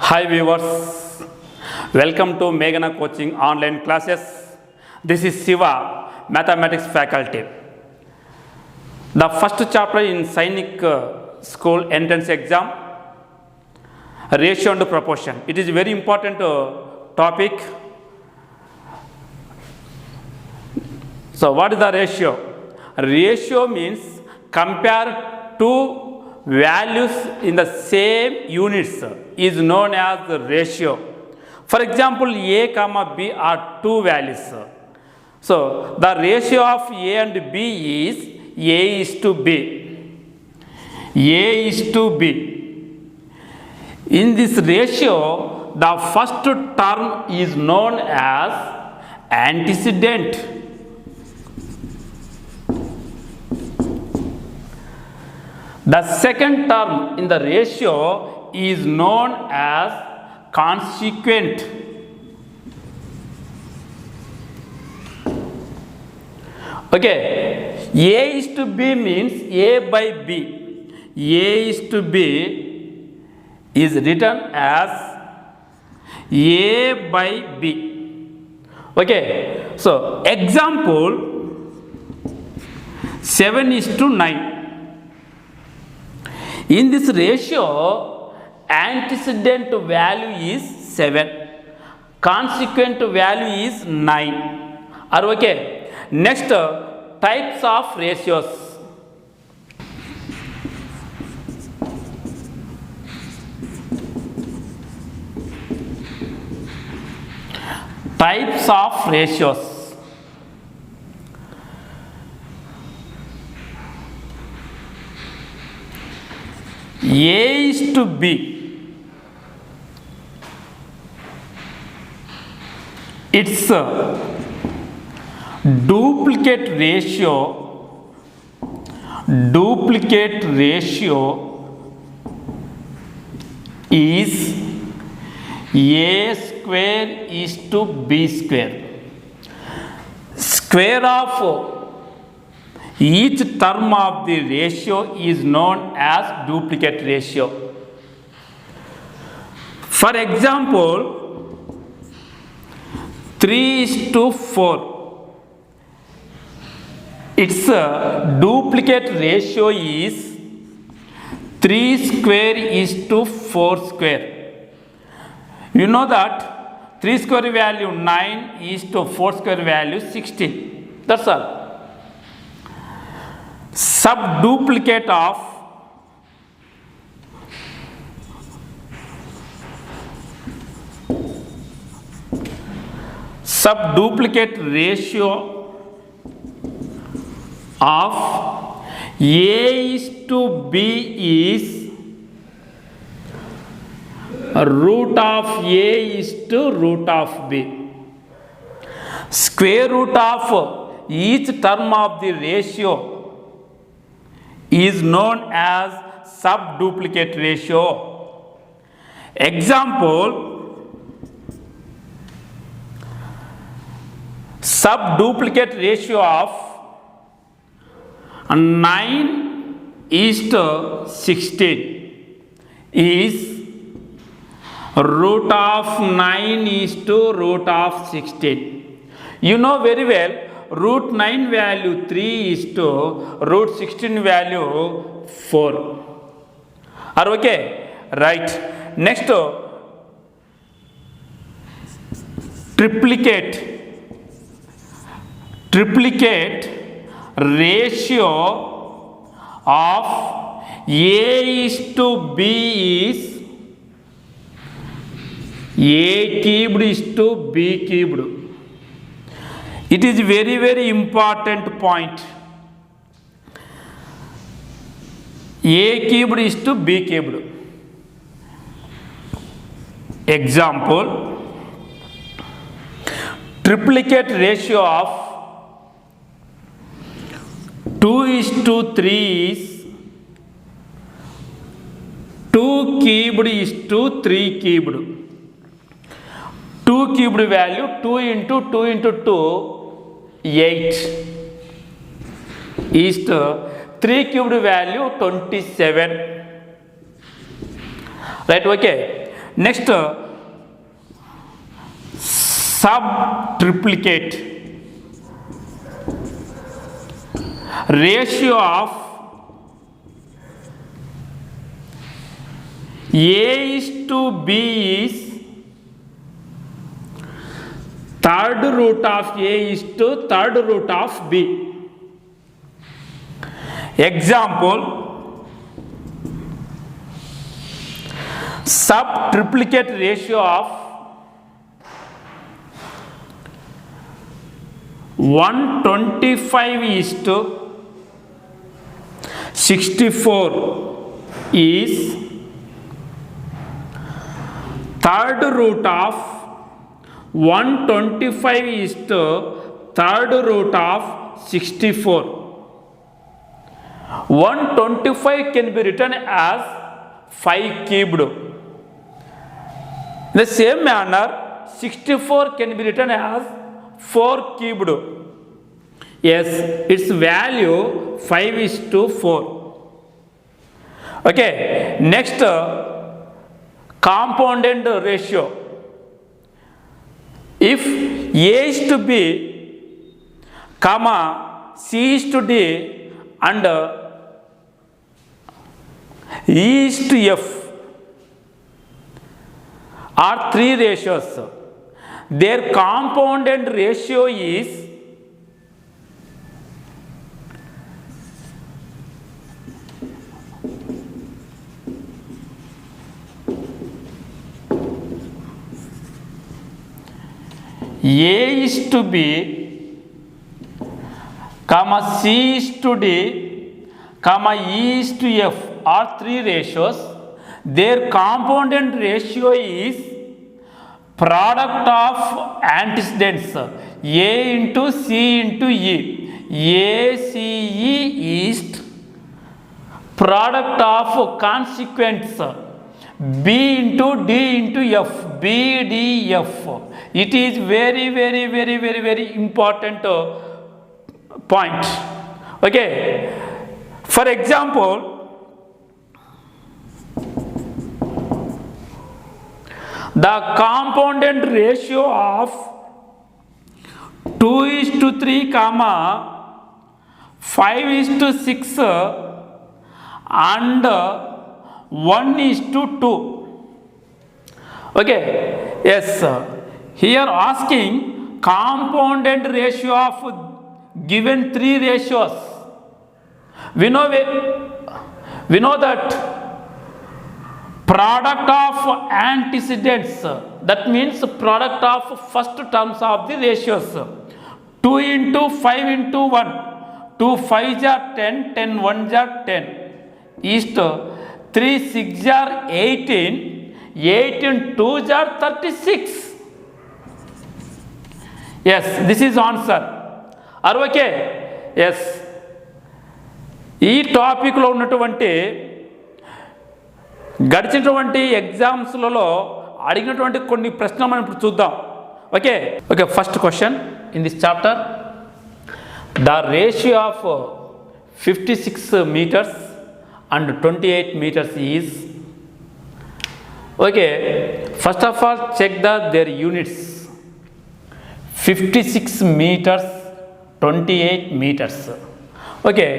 Hi viewers, welcome to Meghana Coaching online classes. This is Siva, Mathematics faculty. The first chapter in Sainik School entrance exam, ratio and proportion. It is very important topic. So what is the ratio? Ratio means compare two values in the same units is known as the ratio. For example, A comma B are two values. So the ratio of A and B is A is to B. A is to B. In this ratio, the first term is known as antecedent. The second term in the ratio is known as consequent. Okay, A is to B means A by B. A is to B is written as A by B. Okay, so example 7 is to 9. In this ratio, antecedent value is 7, consequent value is 9. Are okay? Next, types of ratios. Types of ratios. A is to B, its duplicate ratio is A square is to B square. Square of each term of the ratio is known as duplicate ratio. For example, 3 is to 4. Its duplicate ratio is 3 square is to 4 square. You know that 3 square value 9 is to 4 square value 16. That's all. Subduplicate of ratio of A is to B is root of A is to root of B. Square root of each term of the ratio is known as subduplicate ratio. Example, subduplicate ratio of 9 is to 16 is root of 9 is to root of 16. You know very well, root 9 value 3 is to root 16 value 4. Are okay? Right. Next, triplicate ratio of A is to B is A cubed is to B cubed. It is very important point. A cubed is to B cubed. Example, triplicate ratio of 2 is to 3 is 2 cubed is to 3 cubed. 2 cubed value 2 into 2 into 2 8 is to 3 cubed value 27. Right, okay. Next sub triplicate ratio of A:B is third root of A is to third root of B. Example, sub triplicate ratio of 125 is to 64 is third root of 125 is to third root of 64. 125 can be written as 5 cubed. In the same manner, 64 can be written as 4 cubed. Yes, its value 5 is to 4. Okay, next compounded ratio. If A is to B, comma C is to D and E is to F are three ratios. Their compounded ratio is A is to B, comma C is to D, comma E is to F are three ratios. Their compounded ratio is product of antecedents A into C into E. ACE is product of consequents B into D into F, BDF. It is very important point. Okay, for example, the compounded ratio of 2 is to 3 comma 5 is to 6 and 1 is to 2. Okay, yes, here asking compounded ratio of given three ratios. We know that product of antecedents, that means product of first terms of the ratios. 2 into 5 into 1, 2 5s are 10, 10 1s are 10 is to 3 6s are 18, 18 2s are 36. Yes, this is answer. Are okay? Yes. ఈ టాపిక్లో ఉన్నటువంటి గడిచినటువంటి ఎగ్జామ్స్లలో అడిగినటువంటి కొన్ని ప్రశ్నలు మనం ఇప్పుడు చూద్దాం. Okay, first question in this chapter, the ratio of 56 meters and 28 meters is. Okay, first of all check their units. 56 meters, 28 meters. Okay,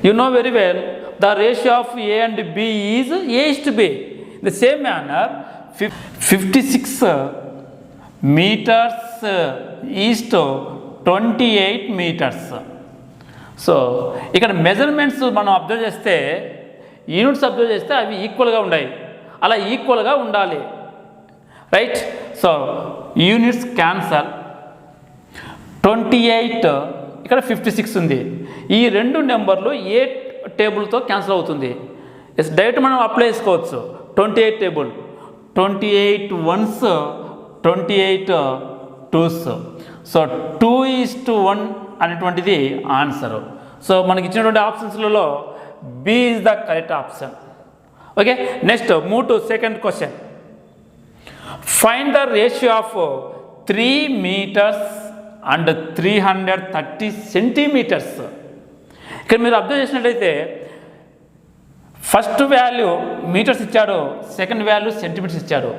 you know very well the ratio of A and B is A is to B. In the same manner, 56 meters is to 28 meters. So ఇక్కడ measurements మనం observe చేస్తే, units observe చేస్తే అవి ఈక్వల్గా ఉన్నాయి, అలా ఈక్వల్గా ఉండాలి, రైట్? So units cancel. 28 ఇక్కడ 56 ఉంది, ఈ రెండు నెంబర్లు ఏ టేబుల్తో క్యాన్సిల్ అవుతుంది? ఎస్, డైరెక్ట్ మనం అప్లై చేసుకోవచ్చు. 28 టేబుల్, 28 1s, 28 2s. సో 2:1 అనేటువంటిది ఆన్సర్. సో మనకి ఇచ్చినటువంటి ఆప్షన్స్లలో B is the correct option. Okay, next move to second question. Find the ratio of 3 meters and 330 centimeters. ఇక్కడ మీరు అబ్జర్వ్ చేసినట్లయితే ఫస్ట్ వాల్యూ మీటర్స్ ఇచ్చాడు, సెకండ్ వాల్యూ సెంటీమీటర్స్ ఇచ్చాడు.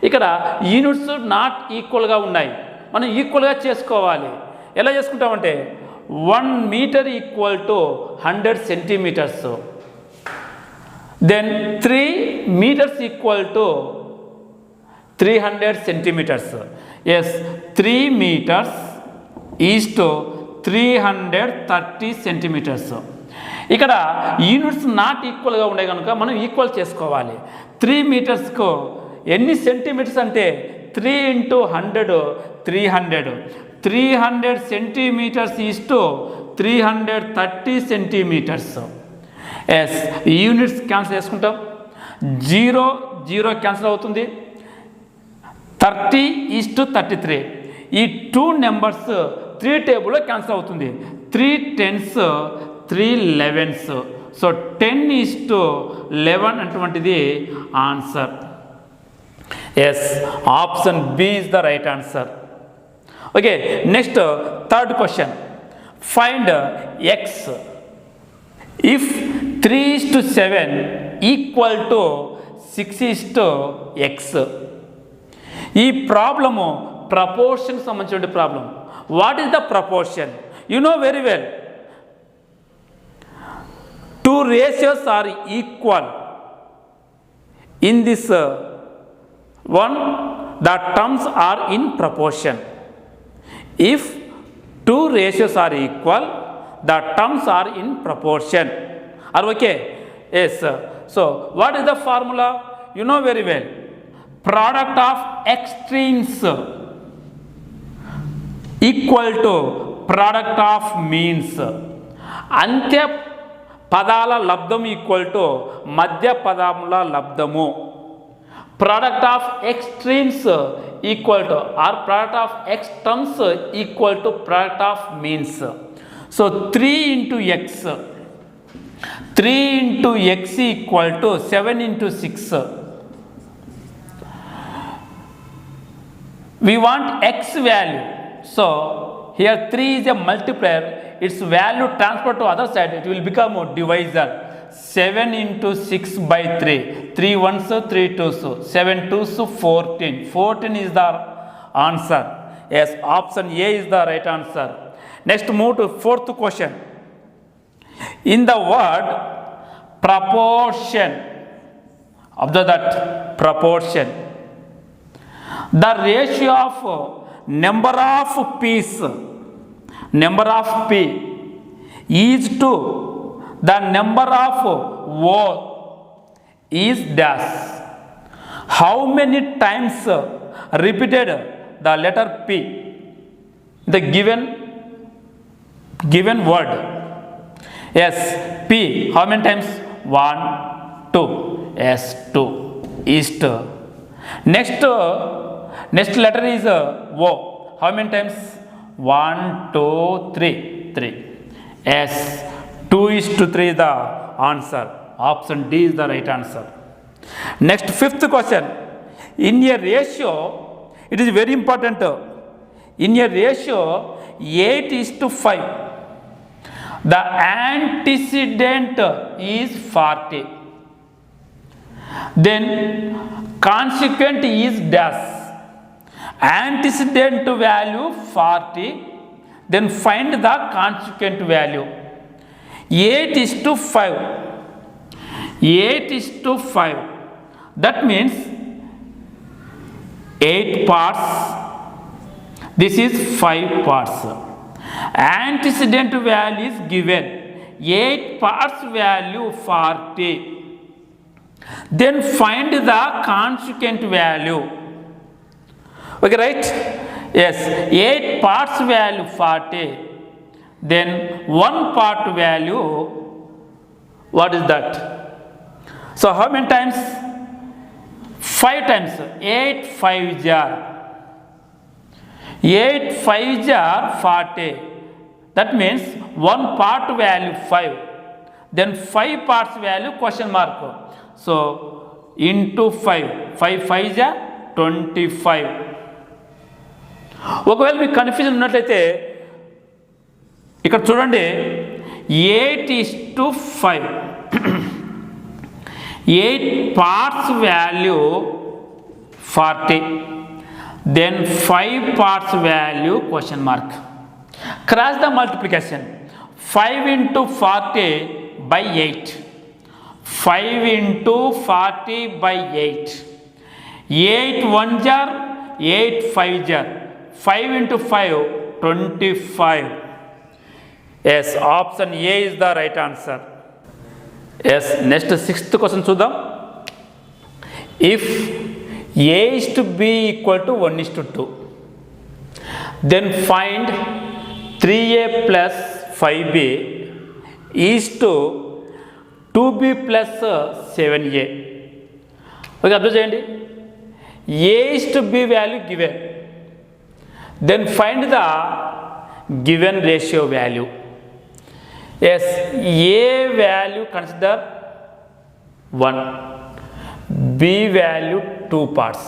ఇక్కడ యూనిట్స్ నాట్ ఈక్వల్గా ఉన్నాయి, మనం ఈక్వల్గా చేసుకోవాలి. ఎలా చేసుకుంటామంటే 1 metre equal to 100 centimetres, then 3 metres equal to 300 centimetres. Yes, 3 metres is to 330 centimetres. ఇక్కడ యూనిట్స్ నాట్ ఈక్వల్గా ఉండే కనుక మనం ఈక్వల్ చేసుకోవాలి. 3 మీటర్స్కు ఎన్ని సెంటీమీటర్స్ అంటే 3 × 100 300. 300 centimetres is to 330 centimetres. Yes, units cancel చేసుకుంటాం. 0 0 క్యాన్సిల్ అవుతుంది. 30 ఈజ్ టు 33. ఈ 2 నెంబర్స్ 3 టేబుల్లో క్యాన్సిల్ అవుతుంది. 3 10s 3 11s. So 10 is to 11 అటువంటిది answer. Yes, option B is the right answer. Okay, next third question. Find X if 3:7 equal to 6:x. ఈ problem proportion సంబంధించిన problem. What is the proportion? You know very well, 2 ratios are equal. In this one, the terms are in proportion. If 2 ratios are equal, the terms are in proportion. Are okay? Yes. So what is the formula? You know very well. Product of extremes equal to product of means. అంత్య పదాల లబ్ధము equal to మధ్య పదముల లబ్ధము. Product of extremes equal to or product of extremes equal to product of means. So 3 × x, 3 × x equal to 7 × 6. We want x value. So here 3 is a multiplier. Its value transfer to other side, it will become a divisor. 7 × 6/3. 3 1s 3 2s, 7 2s 14. 14 is the answer. Yes, option A is the right answer. Next, move to fourth question. In the word proportion, observe that proportion, the ratio of number of p's, number of p is to the number of o is dash. How many times repeated the letter p, the given word? Yes, p how many times? 1 2. Yes, 2 is to. Next letter is o. How many times? 1 2 3 3. Yes, 2:3 is the answer. Option D is the right answer. Next, fifth question. In a ratio, it is very important. In a ratio 8:5, the antecedent is 40. Then consequent is dash. Antecedent value 40, then find the consequent value. 8:5. 8:5. That means 8 parts. This is 5 parts. Antecedent value is given. 8 parts value 40. Then find the consequent value. Okay, right? Yes, 8 parts value 40. Then 1 part value, what is that? So how many times? 5 times. 8 5s are 8 5s are 40. That means 1 part value 5. Then 5 parts value question mark. So into 5. 5 5s are 25. ఒకవేళ మీకు confusion ఉన్నట్లయితే ఇక్కడ చూడండి, 8:5. 8 parts value 40, then 5 parts value question mark. Cross the multiplication. 5 into 40 by 8. 5 into 40 by 8. 8 1 jar, 8 5 jar. 5 into 5, 25. Yes, option A is the right answer. Yes, next sixth question చూద్దాం. If A is to B equal to 1 is to 2, then find 3A plus 5B is to 2B plus 7A. Okay, observe చేయండి. A is to B value given, then find the given ratio value. Yes, A value consider 1, B value 2 parts.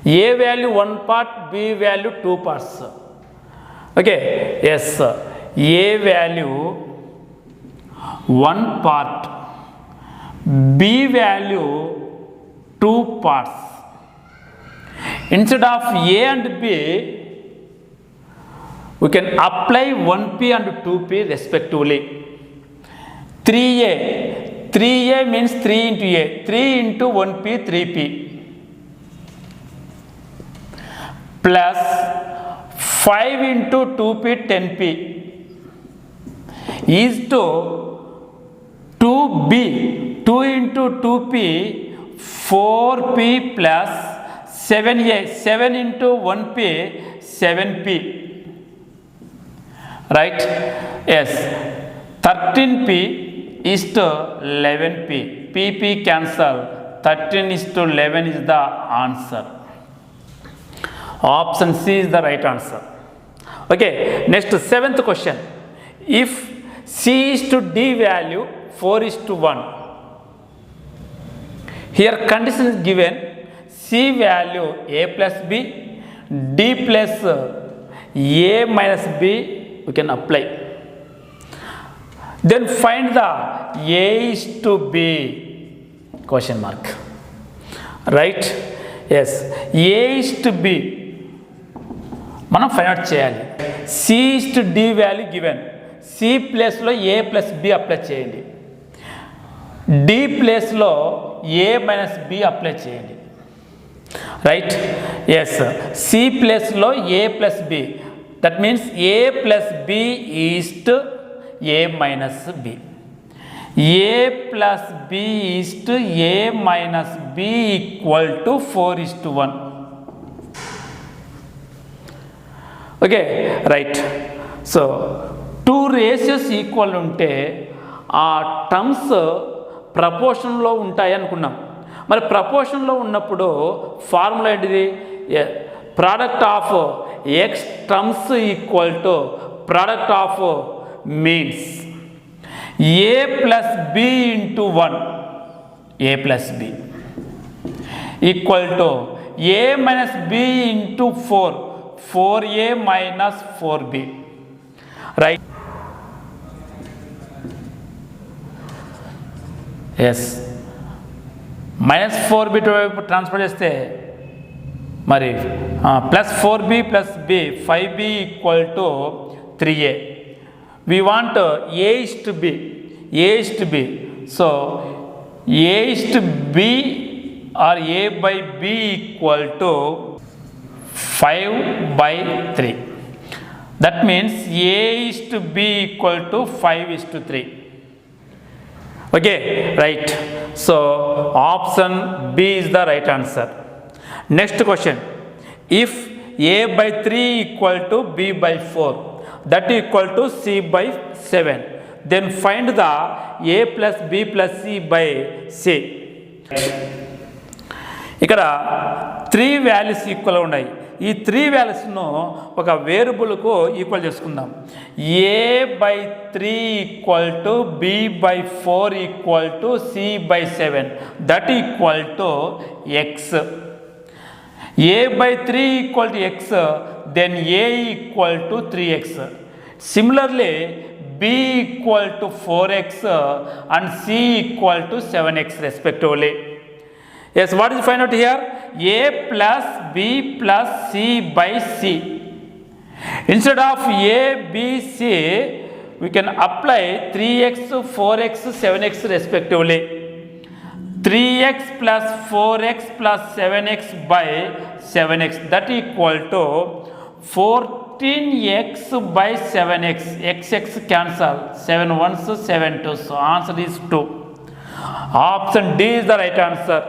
A value 1 part, B value 2 parts. Okay, yes, A value 1 part, B value 2 parts. Instead of A and B, we can apply 1P and 2P respectively. 3A means 3 into A. 3 into 1P, 3P. Plus 5 into 2P, 10P. Is to 2B. 2 into 2P, 4P plus 7A. 7 into 1P, 7P. Right? Yes. 13P is to 11P. PP cancel. 13 is to 11 is the answer. Option C is the right answer. Okay. Next, seventh question. If C is to D value 4 is to 1. Here condition is given. C value A plus B, D plus A minus B. We can apply. Then find the A is to B question mark. Right? Yes. A is to B. మనం find out చేయాలి. C is to D value given. C ప్లేస్లో A plus B apply చేయండి. D ప్లేస్లో A minus B apply చేయండి. Right? Yes. C ప్లేస్లో A plus B. That means A plus B is to A minus B. A plus B is to A minus B equal to 4 is to 1. Okay, right. So, two ratios equal ఉంటే ఆ terms ప్రపోర్షన్లో ఉంటాయి అనుకున్నాం. మరి ప్రపోర్షన్లో ఉన్నప్పుడు formula ఏంటిది? Product of extremes equal to product of means A plus B into 1, A plus B equal to A minus B into 4, 4A minus 4B. Right? Yes. Minus 4B transfer చేస్తే మరి plus 4B plus B, 5B equal to 3A. We want A is to B. A is to B. So, A is to B or A by B equal to 5 by 3. That means A is to B equal to 5 is to 3. Okay, right. So, option B is the right answer. Next question. If A by 3 equal to B by 4, that equal to C by 7, then find the A plus B plus C by C. ఇక్కడ 3 values equal ఉన్నాయి. ఈ 3 వాల్యూస్ను ఒక వేరియబుల్కు equal చేసుకుందాం. A by 3 equal to B by 4 equal to C by 7, that equal to X. A by 3 equal to X, then A equal to 3X. Similarly, B B equal to 4x and C equal to 7x respectively. Yes, what is find out here? A plus B plus C by C. Instead of A, B, C, we can apply 3x, 4x, 7x respectively. 3x plus 4x plus 7x by 7x, that equal to 14x by 7x. X cancel, 7 ones, 7 twos. So answer is 2. Option D is the right answer.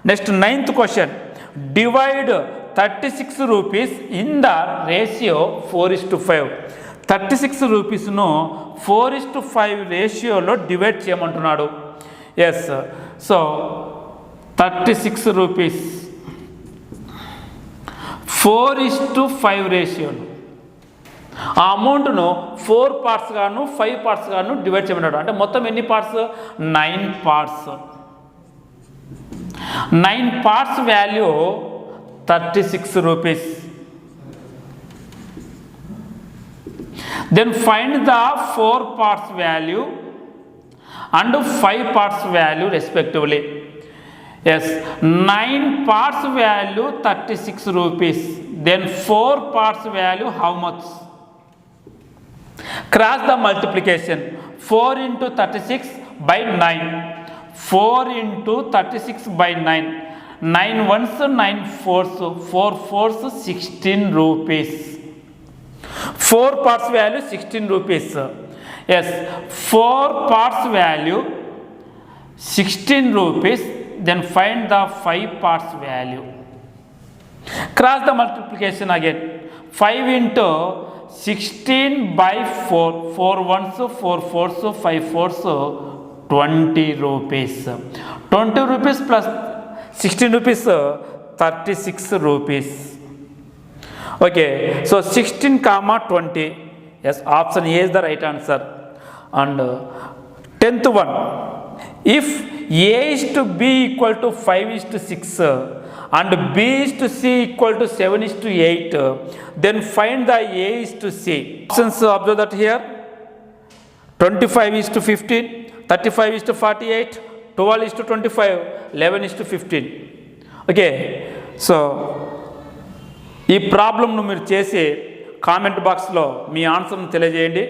Next, 9th question. Divide 36 rupees in the ratio 4:5. 36 rupees no 4:5 ratio lo divide cheyamantunnadu. Yes, so 36 rupees 4:5 ratio. ఆ అమౌంట్ను 4 parts గాను 5 parts గాను divide చేయమన్నాడు. అంటే మొత్తం ఎన్ని parts? 9 parts. 9 parts value 36 rupees. Then find the 4 parts value and 5 parts value respectively. Yes, 9 parts value 36 rupees. Then 4 parts value how much? Cross the multiplication. 4 into 36 by 9. 4 into 36 by 9. 9 ones, 9 fours. 4 fours, 16 rupees. 4 parts value 16 rupees. Yes, 4 parts value 16 rupees. Then find the 5 parts value. Cross the multiplication again. 5 into 16 by 4. 4 ones, 4 fours, 5 fours, 20 rupees. 20 rupees plus 16 rupees, 36 rupees. Okay, so 16 comma 20. Yes, option A is the right answer. And 10th one. If A is to B equal to 5:6 and B is to C equal to 7:8, then find the A is to C. Options observe that here. 25:15, 35:48, 12:25, 11:15. Okay, so ఈ ప్రాబ్లంను మీరు చేసి comment బాక్స్లో మీ ఆన్సర్ను తెలియజేయండి.